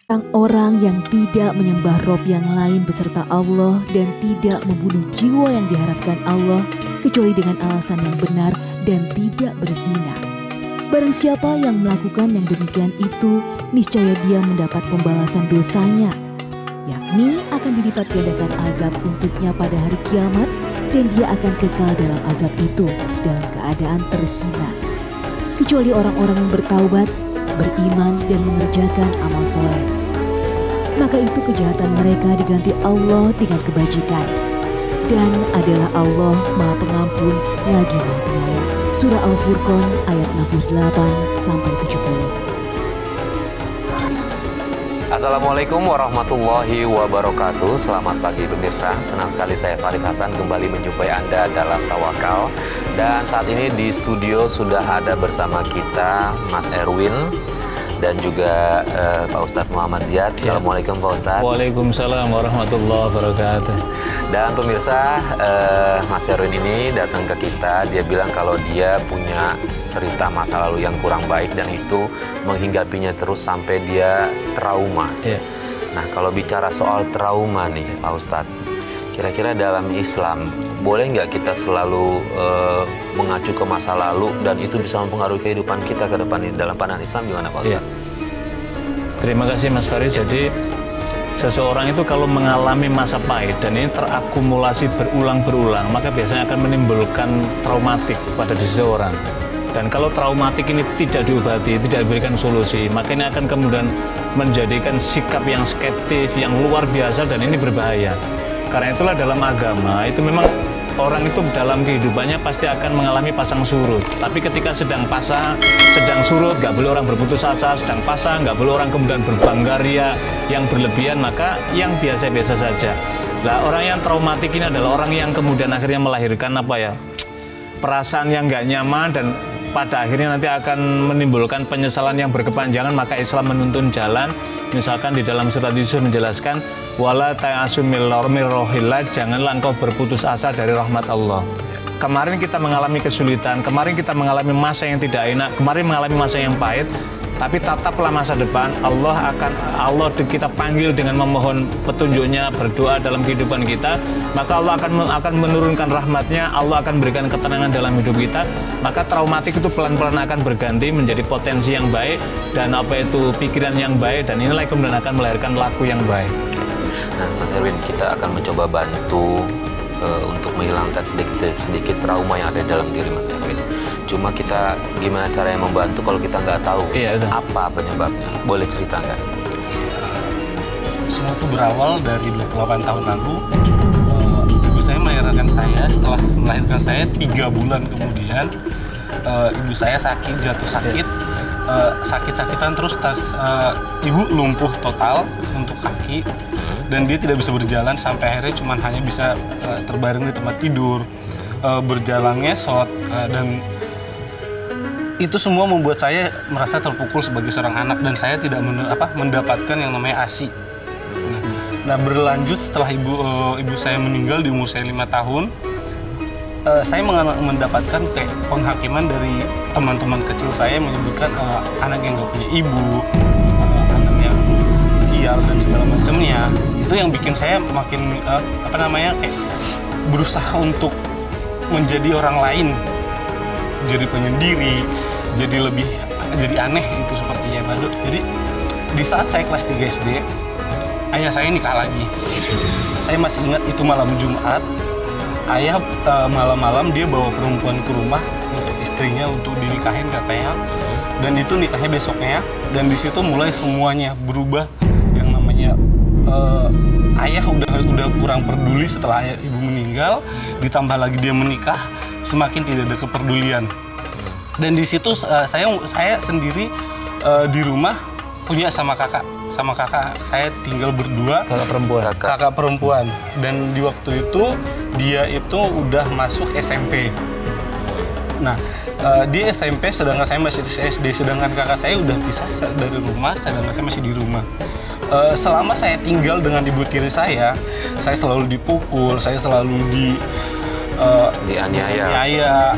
Orang-orang yang tidak menyembah Rob yang lain beserta Allah dan tidak membunuh jiwa yang diharapkan Allah kecuali dengan alasan yang benar dan tidak berzina. Barang siapa yang melakukan yang demikian itu, niscaya dia mendapat pembalasan dosanya, yakni akan dilipat gandakan azab untuknya pada hari kiamat, dan dia akan kekal dalam azab itu dalam keadaan terhina. Kecuali orang-orang yang bertaubat, beriman dan mengerjakan amal soleh, maka itu kejahatan mereka diganti Allah dengan kebajikan. Dan adalah Allah Maha Pengampun lagi Maha Penyayang. Surah Al-Furqan ayat 68-70. Assalamualaikum warahmatullahi wabarakatuh. Selamat pagi pemirsa. Senang sekali saya Farid Hasan kembali menjumpai Anda dalam Tawakal. Dan saat ini di studio sudah ada bersama kita Mas Erwin dan juga Pak Ustadz Muhammad Ziyad. Assalamualaikum Pak Ustadz. Waalaikumsalam warahmatullahi wabarakatuh. Dan pemirsa, Mas Erwin ini datang ke kita. Dia bilang kalau dia punya cerita masa lalu yang kurang baik dan itu menghinggapinya terus sampai dia trauma. Nah, kalau bicara soal trauma nih Pak Ustadz, kira-kira dalam Islam boleh nggak kita selalu mengacu ke masa lalu dan itu bisa mempengaruhi kehidupan kita ke depan ini? Dalam pandangan Islam gimana Pak Ustadz? Terima kasih Mas Farid. Jadi seseorang itu kalau mengalami masa pahit dan ini terakumulasi berulang-berulang, maka biasanya akan menimbulkan traumatik pada seseorang. Dan kalau traumatik ini tidak diobati, tidak diberikan solusi, maka ini akan kemudian menjadikan sikap yang skeptis, yang luar biasa, dan ini berbahaya. Karena itulah dalam agama itu memang orang itu dalam kehidupannya pasti akan mengalami pasang surut. Tapi ketika sedang pasang, sedang surut, nggak boleh orang berputus asa. Sedang pasang, nggak boleh orang kemudian berbanggaria yang berlebihan, maka yang biasa-biasa saja. Nah, orang yang traumatik ini adalah orang yang kemudian akhirnya melahirkan perasaan yang nggak nyaman, dan pada akhirnya nanti akan menimbulkan penyesalan yang berkepanjangan. Maka Islam menuntun jalan, misalkan di dalam surat Yusuf menjelaskan wala ta'asu min rohillah, janganlah engkau berputus asa dari rahmat Allah. Kemarin kita mengalami kesulitan, kemarin kita mengalami masa yang tidak enak, kemarin mengalami masa yang pahit, tapi tataplah masa depan. Allah kita panggil dengan memohon petunjuknya, berdoa dalam kehidupan kita, maka Allah akan menurunkan rahmatnya, Allah akan berikan ketenangan dalam hidup kita. Maka traumatik itu pelan-pelan akan berganti menjadi potensi yang baik dan pikiran yang baik, dan inilah yang kemudian akan melahirkan laku yang baik. Nah, Mas Erwin, kita akan mencoba bantu untuk menghilangkan sedikit trauma yang ada dalam diri Mas Erwin. Cuma kita gimana caranya membantu kalau kita nggak tahu apa penyebabnya? Boleh cerita nggak? Semua itu berawal dari 28 tahun lalu. Ibu saya melahirkan saya. Setelah melahirkan saya 3 bulan kemudian, ibu saya jatuh sakit. Sakit-sakitan terus ibu lumpuh total untuk kaki, dan dia tidak bisa berjalan sampai akhirnya hanya bisa terbaring di tempat tidur. Berjalannya dan itu semua membuat saya merasa terpukul sebagai seorang anak, dan saya tidak mendapatkan yang namanya ASI. Nah, berlanjut setelah ibu saya meninggal di umur saya 5 tahun, saya mendapatkan kayak penghakiman dari teman-teman kecil saya menyebutkan anak yang nggak punya ibu, anak yang sial dan segala macamnya. Itu yang bikin saya makin kayak berusaha untuk menjadi orang lain, jadi penyendiri, jadi aneh itu sepertinya badut. Jadi di saat saya kelas 3 SD, ayah saya nikah lagi. Saya masih ingat itu malam Jumat. Ayah malam-malam dia bawa perempuan ke rumah untuk istrinya untuk dinikahin katanya, dan itu nikahnya besoknya. Dan di situ mulai semuanya berubah. Yang namanya ayah udah kurang peduli setelah ibu meninggal, ditambah lagi dia menikah, semakin tidak ada kepedulian. Dan di situ saya sendiri di rumah punya sama kakak saya tinggal berdua, kakak perempuan. Dan di waktu itu dia itu udah masuk SMP. Nah, di SMP sedangkan saya masih di SD, sedangkan kakak saya udah pisah dari rumah, sedangkan saya masih di rumah. Selama saya tinggal dengan ibu tiri saya selalu dipukul, saya selalu dianiaya.